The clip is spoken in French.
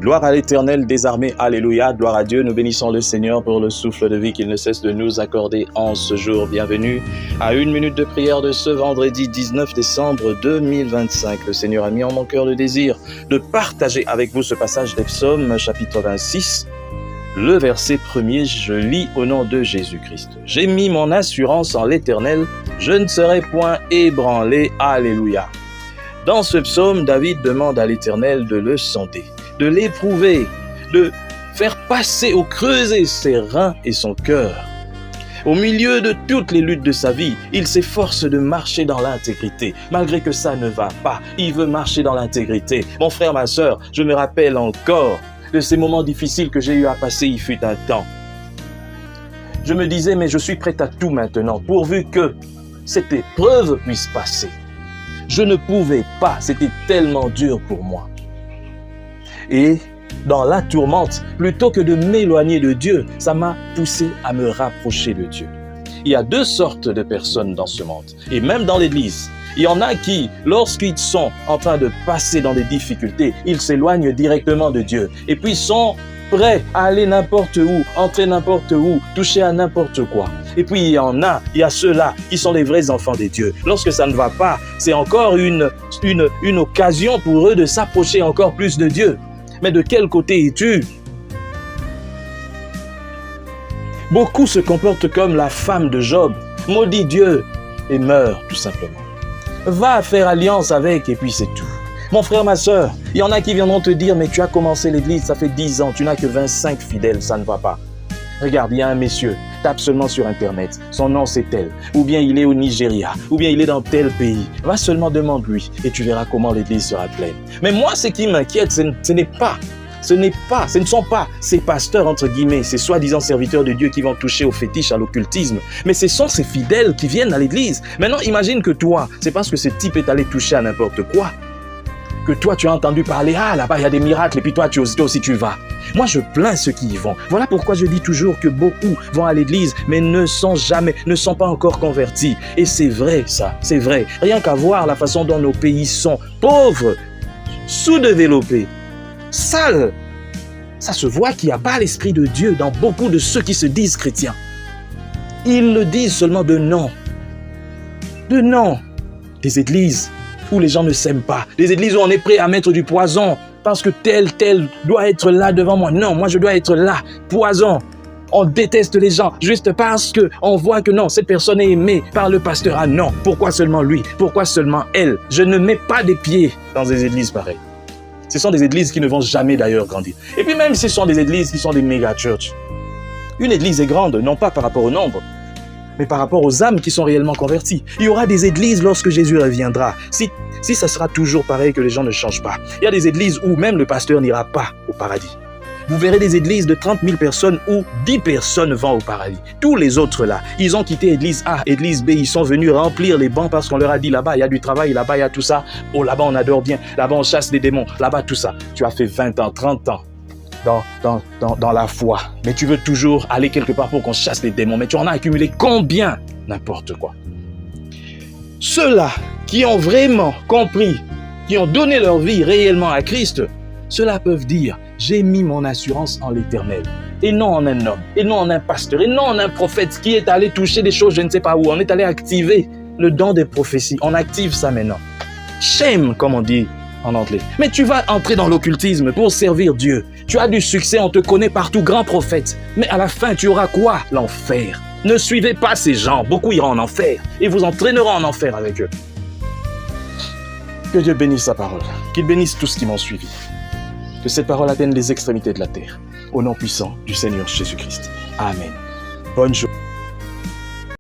Gloire à l'Éternel des armées, alléluia, gloire à Dieu. Nous bénissons le Seigneur pour le souffle de vie qu'il ne cesse de nous accorder en ce jour. Bienvenue à une minute de prière de ce vendredi 19 décembre 2025. Le Seigneur a mis en mon cœur le désir de partager avec vous ce passage des Psaumes, chapitre 26. Le verset 1er, je lis au nom de Jésus-Christ. J'ai mis mon assurance en l'Éternel, je ne serai point ébranlé, alléluia. Dans ce psaume, David demande à l'Éternel de le sonder, de l'éprouver, de faire passer ou creuser ses reins et son cœur. Au milieu de toutes les luttes de sa vie, il s'efforce de marcher dans l'intégrité. Malgré que ça ne va pas, il veut marcher dans l'intégrité. Mon frère, ma sœur, je me rappelle encore de ces moments difficiles que j'ai eu à passer, il fut un temps. Je me disais, mais je suis prêt à tout maintenant, pourvu que cette épreuve puisse passer. Je ne pouvais pas, c'était tellement dur pour moi. Et dans la tourmente, plutôt que de m'éloigner de Dieu, ça m'a poussé à me rapprocher de Dieu. Il y a deux sortes de personnes dans ce monde, et même dans l'Église. Il y en a qui, lorsqu'ils sont en train de passer dans des difficultés, ils s'éloignent directement de Dieu. Et puis sont prêts à aller n'importe où, entrer n'importe où, toucher à n'importe quoi. Et puis il y a ceux-là qui sont les vrais enfants des dieux. Lorsque ça ne va pas, c'est encore une occasion pour eux de s'approcher encore plus de Dieu. Mais de quel côté es-tu? Beaucoup se comportent comme la femme de Job, maudit Dieu et meurt tout simplement. Va faire alliance avec et puis c'est tout. Mon frère, ma sœur, il y en a qui viendront te dire, mais tu as commencé l'église, ça fait 10 ans, tu n'as que 25 fidèles, ça ne va pas. Regarde, il y a un monsieur, tape seulement sur Internet, son nom c'est tel, ou bien il est au Nigeria, ou bien il est dans tel pays. Va seulement demande-lui et tu verras comment l'église sera pleine. Mais moi, ce qui m'inquiète, ce ne sont pas ces pasteurs, entre guillemets, ces soi-disant serviteurs de Dieu qui vont toucher au fétiche, à l'occultisme, mais ce sont ces fidèles qui viennent à l'église. Maintenant, imagine que toi, c'est parce que ce type est allé toucher à n'importe quoi, que toi tu as entendu parler, ah là-bas il y a des miracles, et puis toi aussi tu vas. Moi je plains ceux qui y vont. Voilà pourquoi je dis toujours que beaucoup vont à l'église, mais ne sont pas encore convertis. Et c'est vrai ça, c'est vrai. Rien qu'à voir la façon dont nos pays sont pauvres, sous-développés, sales, ça se voit qu'il n'y a pas l'esprit de Dieu dans beaucoup de ceux qui se disent chrétiens. Ils le disent seulement de nom. De nom. Des églises où les gens ne s'aiment pas. Des églises où on est prêt à mettre du poison parce que tel doit être là devant moi. Non, moi je dois être là. Poison. On déteste les gens juste parce qu'on voit que non, cette personne est aimée par le pasteur. Ah non, pourquoi seulement lui? Pourquoi seulement elle? Je ne mets pas des pieds dans des églises pareilles. Ce sont des églises qui ne vont jamais d'ailleurs grandir. Et puis même ce sont des églises qui sont des méga-churches. Une église est grande, non pas par rapport au nombre, mais par rapport aux âmes qui sont réellement converties. Il y aura des églises lorsque Jésus reviendra. Si ça sera toujours pareil, que les gens ne changent pas. Il y a des églises où même le pasteur n'ira pas au paradis. Vous verrez des églises de 30 000 personnes où 10 personnes vont au paradis. Tous les autres là, ils ont quitté église A, église B, ils sont venus remplir les bancs parce qu'on leur a dit là-bas il y a du travail, là-bas il y a tout ça. Oh là-bas on adore bien, là-bas on chasse les démons, là-bas tout ça. Tu as fait 20 ans, 30 ans. Dans la foi, mais tu veux toujours aller quelque part pour qu'on chasse les démons, mais tu en as accumulé combien? N'importe quoi. Ceux-là qui ont vraiment compris, qui ont donné leur vie réellement à Christ, ceux-là peuvent dire, j'ai mis mon assurance en l'Éternel, et non en un homme, et non en un pasteur, et non en un prophète qui est allé toucher des choses je ne sais pas où. On est allé activer le don des prophéties, on active ça maintenant. Shame, comme on dit en anglais. Mais tu vas entrer dans l'occultisme pour servir Dieu. Tu as du succès, on te connaît partout, grand prophète. Mais à la fin, tu auras quoi? L'enfer. Ne suivez pas ces gens. Beaucoup iront en enfer et vous entraîneront en enfer avec eux. Que Dieu bénisse sa parole. Qu'il bénisse tous qui m'ont suivi. Que cette parole atteigne les extrémités de la terre. Au nom puissant du Seigneur Jésus-Christ. Amen. Bonne journée.